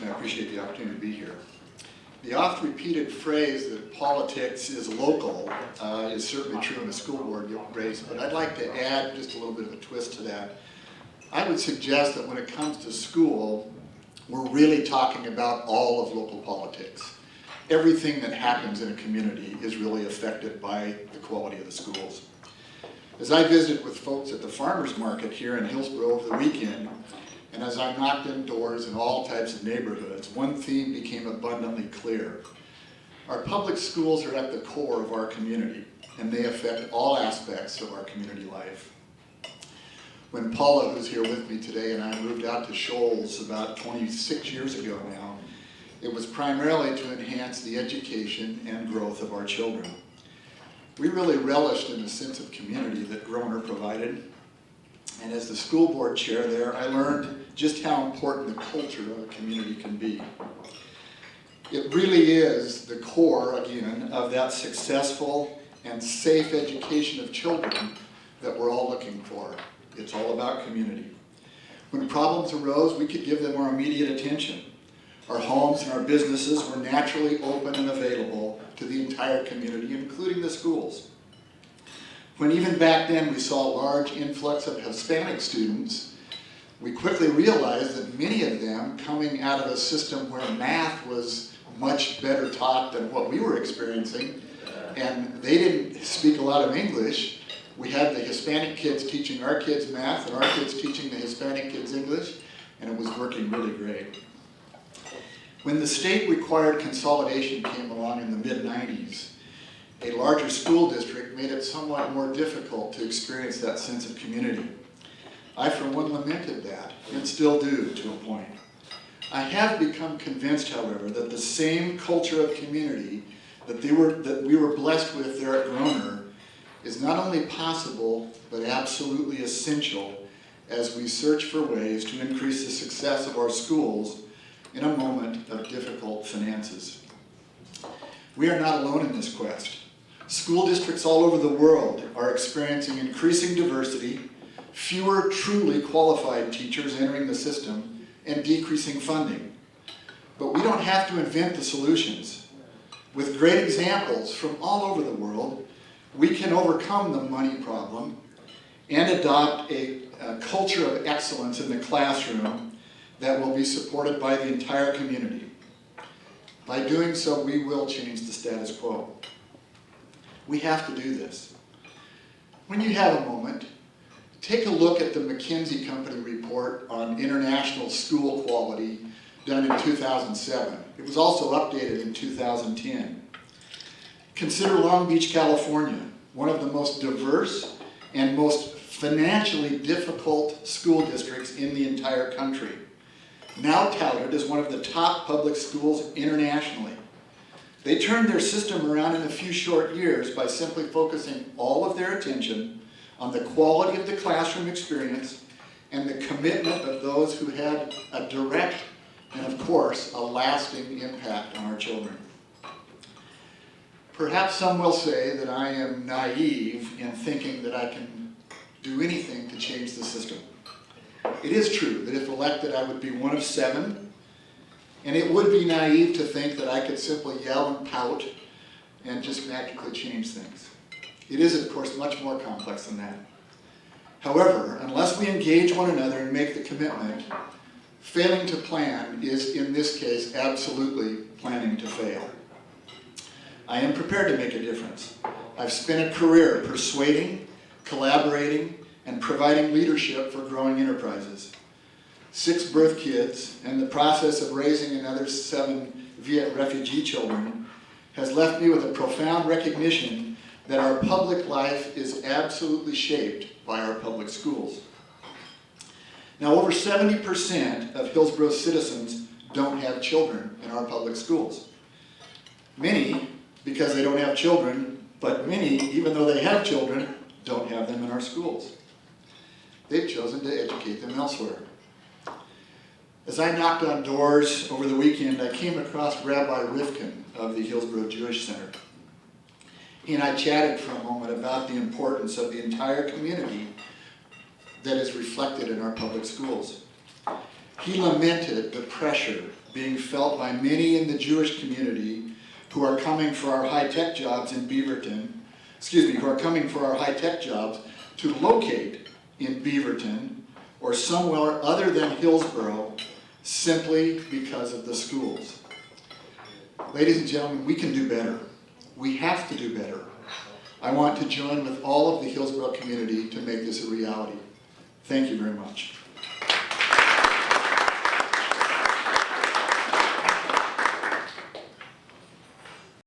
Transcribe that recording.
and I appreciate the opportunity to be here. The oft-repeated phrase that politics is local is certainly true in a school board race, but I'd like to add just a little bit of a twist to that. I would suggest that when it comes to school, we're really talking about all of local politics. Everything that happens in a community is really affected by the quality of the schools. As I visited with folks at the farmers market here in Hillsboro over the weekend, and as I knocked on doors in all types of neighborhoods, one theme became abundantly clear. Our public schools are at the core of our community, and they affect all aspects of our community life. When Paula, who's here with me today, and I moved out to Shoals about 26 years ago now, it was primarily to enhance the education and growth of our children. We really relished in the sense of community that Groner provided. And as the school board chair there, I learned just how important the culture of a community can be. It really is the core, again, of that successful and safe education of children that we're all looking for. It's all about community. When problems arose, we could give them our immediate attention. Our homes and our businesses were naturally open and available to the entire community, including the schools. When even back then we saw a large influx of Hispanic students, we quickly realized that many of them coming out of a system where math was much better taught than what we were experiencing, and they didn't speak a lot of English. We had the Hispanic kids teaching our kids math and our kids teaching the Hispanic kids English, and it was working really great. When the state-required consolidation came along in the mid-90s, a larger school district made it somewhat more difficult to experience that sense of community. I, for one, lamented that, and still do to a point. I have become convinced, however, that the same culture of community that we were blessed with there at Groner is not only possible, but absolutely essential as we search for ways to increase the success of our schools in a moment of difficult finances. We are not alone in this quest. School districts all over the world are experiencing increasing diversity, fewer truly qualified teachers entering the system, and decreasing funding. But we don't have to invent the solutions. With great examples from all over the world, we can overcome the money problem and adopt a culture of excellence in the classroom that will be supported by the entire community. By doing so, we will change the status quo. We have to do this. When you have a moment, take a look at the McKinsey Company report on international school quality done in 2007. It was also updated in 2010. Consider Long Beach, California, one of the most diverse and most financially difficult school districts in the entire country. Now touted as one of the top public schools internationally. They turned their system around in a few short years by simply focusing all of their attention on the quality of the classroom experience and the commitment of those who had a direct and, of course, a lasting impact on our children. Perhaps some will say that I am naive in thinking that I can do anything to change the system. It is true that if elected, I would be one of 7, and it would be naive to think that I could simply yell and pout and just magically change things. It is, of course, much more complex than that. However, unless we engage one another and make the commitment, failing to plan is, in this case, absolutely planning to fail. I am prepared to make a difference. I've spent a career persuading, collaborating, and providing leadership for growing enterprises. 6 birth kids and the process of raising another 7 Viet refugee children has left me with a profound recognition that our public life is absolutely shaped by our public schools. Now, over 70% of Hillsboro's citizens don't have children in our public schools. Many, because they don't have children, but many, even though they have children, don't have them in our schools. They've chosen to educate them elsewhere. As I knocked on doors over the weekend, I came across Rabbi Rifkin of the Hillsboro Jewish Center. He and I chatted for a moment about the importance of the entire community that is reflected in our public schools. He lamented the pressure being felt by many in the Jewish community who are coming for our high-tech jobs in Beaverton, who are coming for our high-tech jobs to locate in Beaverton or somewhere other than Hillsboro simply because of the schools. Ladies and gentlemen, we can do better. We have to do better. I want to join with all of the Hillsboro community to make this a reality. Thank you very much.